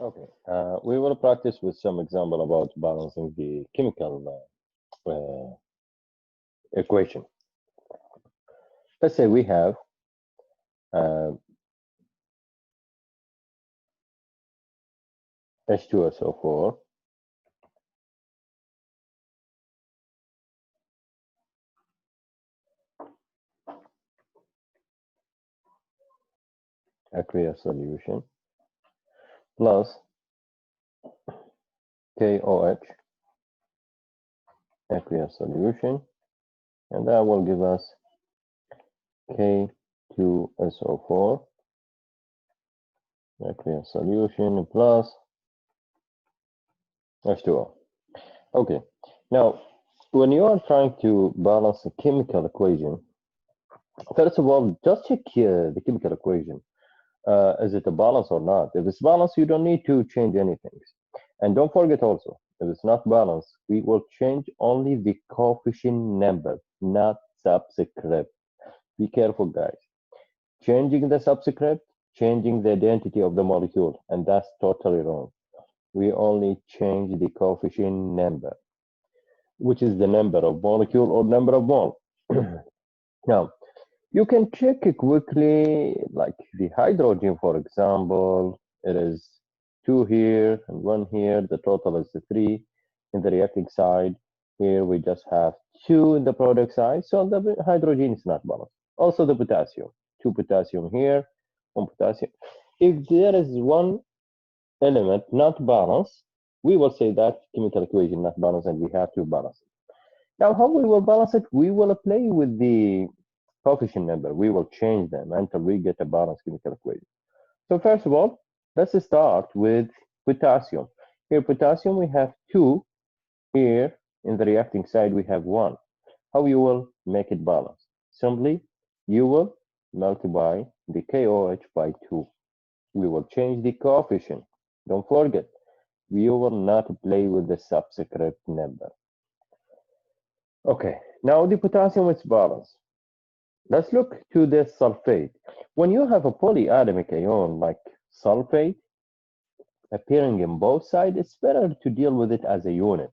Okay, we will practice with some example about balancing the chemical equation. Let's say we have uh, H2SO4, aqueous solution, plus KOH, aqueous solution, and that will give us K2SO4, aqueous solution, plus H2O. Okay, now when you are trying to balance a chemical equation, first of all, just check the chemical equation. Is it a balance or not? If it's balanced, you don't need to change anything. And don't forget also, if it's not balanced, we will change only the coefficient number, not subscript. Be careful, guys. Changing the subscript, changing the identity of the molecule, and that's totally wrong. We only change the coefficient number, which is the number of molecule or number of mole. Now, you can check it quickly, like the hydrogen, for example, it is 2 here and 1 here. The total is the 3 in the reacting side. Here we just have 2 in the product side, so the hydrogen is not balanced. Also the potassium, 2 potassium here, 1 potassium. If there is one element not balanced, we will say that chemical equation not balanced and we have to balance it. Now, how we will balance it? We will play with the coefficient number. We will change them until we get a balanced chemical equation. So first of all, let's start with potassium. Here, potassium, we have 2. Here, in the reacting side, we have 1. How you will make it balanced? Simply, you will multiply the KOH by 2. We will change the coefficient. Don't forget, we will not play with the subscript number. Okay, now the potassium is balanced. Let's look to the sulfate. When you have a polyatomic ion like sulfate appearing in both sides, it's better to deal with it as a unit.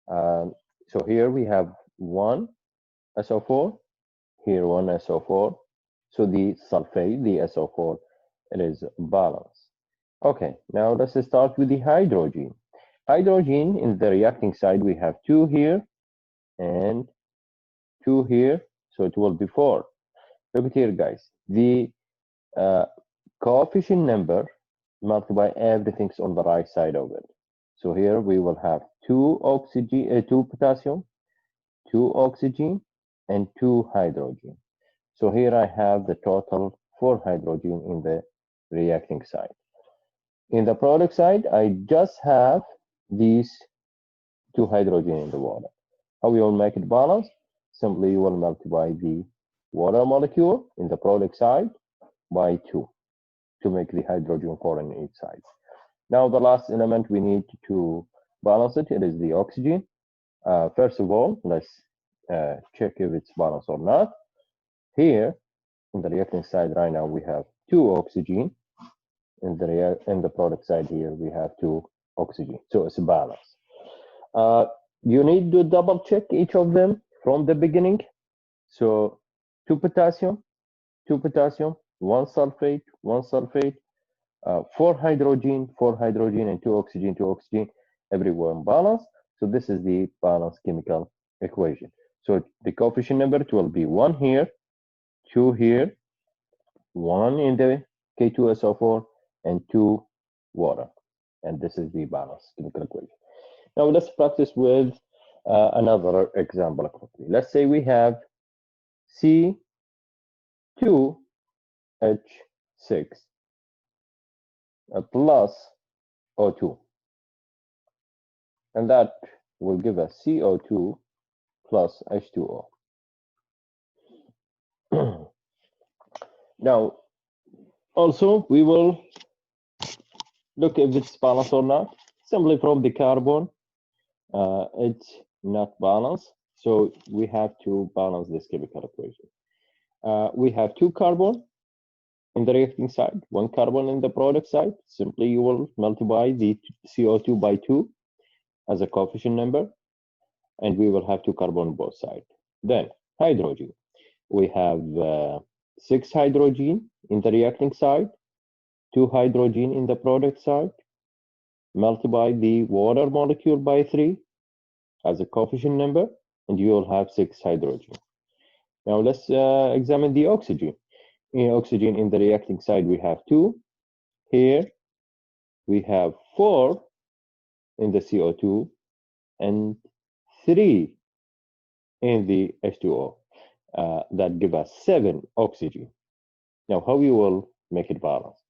So here we have 1 SO4, here 1 SO4. So the sulfate, the SO4, it is balanced. Okay, now let's start with the hydrogen. Hydrogen in the reacting side, we have 2 here and 2 here, so it will be 4. Look at here, guys. The coefficient number multiply everything's on the right side of it. So here we will have 2 oxygen, 2 potassium, 2 oxygen, and 2 hydrogen. So here I have the total 4 hydrogen in the reacting side. In the product side, I just have these 2 hydrogen in the water. How we will make it balanced? Simply you will multiply the water molecule in the product side by 2 to make the hydrogen 4 on each side. Now the last element we need to balance it, it is the oxygen. First of all, let's check if it's balanced or not. Here, in the reacting side right now, we have 2 oxygen. In the product side here, we have 2 oxygen. So it's balanced. You need to double check each of them from the beginning. So 2 potassium, 1 sulfate, 1 sulfate, 4 hydrogen, 4 hydrogen, and 2 oxygen, 2 oxygen, everyone balanced. So this is the balanced chemical equation. So the coefficient number will be 1 here, 2 here, 1 in the K2SO4, and 2 water. And this is the balanced chemical equation. Now let's practice with another example quickly. Let's say we have C2H6 plus O2. And that will give us CO2 plus H2O. Now, also, we will look if it's balanced or not. Simply from the carbon, it's not balanced. So we have to balance this chemical equation. We have 2 carbon in the reacting side, 1 carbon in the product side. Simply you will multiply the CO2 by 2 as a coefficient number, and we will have 2 carbon on both sides. Then hydrogen. We have 6 hydrogen in the reacting side, 2 hydrogen in the product side. Multiply the water molecule by 3 as a coefficient number, and you will have 6 hydrogen. Now let's examine the oxygen. In oxygen in the reacting side, we have 2. Here we have 4 in the CO2 and 3 in the H2O. That give us 7 oxygen. Now how you will make it balance?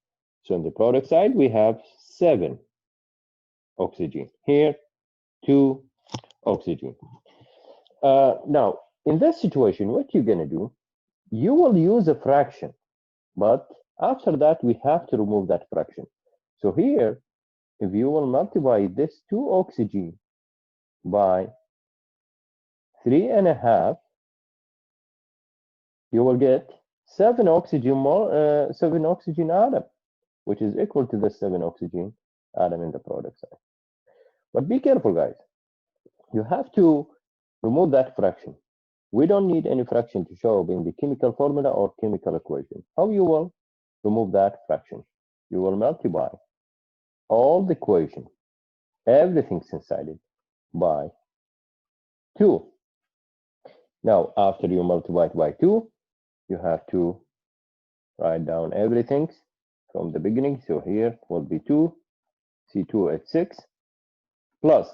So on the product side, we have 7 oxygen. Here, 2 oxygen. Now, in this situation, what you're going to do, you will use a fraction, but after that, we have to remove that fraction. So here, if you will multiply this 2 oxygen by 3.5, you will get 7 oxygen atom, which is equal to the 7 oxygen atom in the product side. But be careful, guys. You have to remove that fraction. We don't need any fraction to show up in the chemical formula or chemical equation. How you will remove that fraction? You will multiply all the equation, everything's inside it, by 2. Now, after you multiply it by 2, you have to write down everything from the beginning. So here will be 2, C2 at 6, plus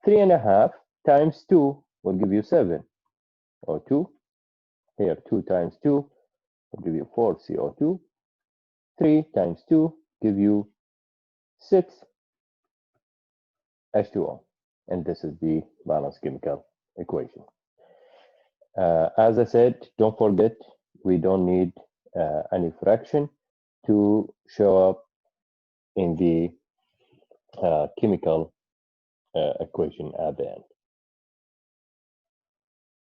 3.5 times 2 will give you 7, or 2. Here, 2 times 2 will give you 4 CO2. 3 times 2 give you 6 H2O. And this is the balanced chemical equation. As I said, don't forget, we don't need any fraction to show up in the chemical equation at the end.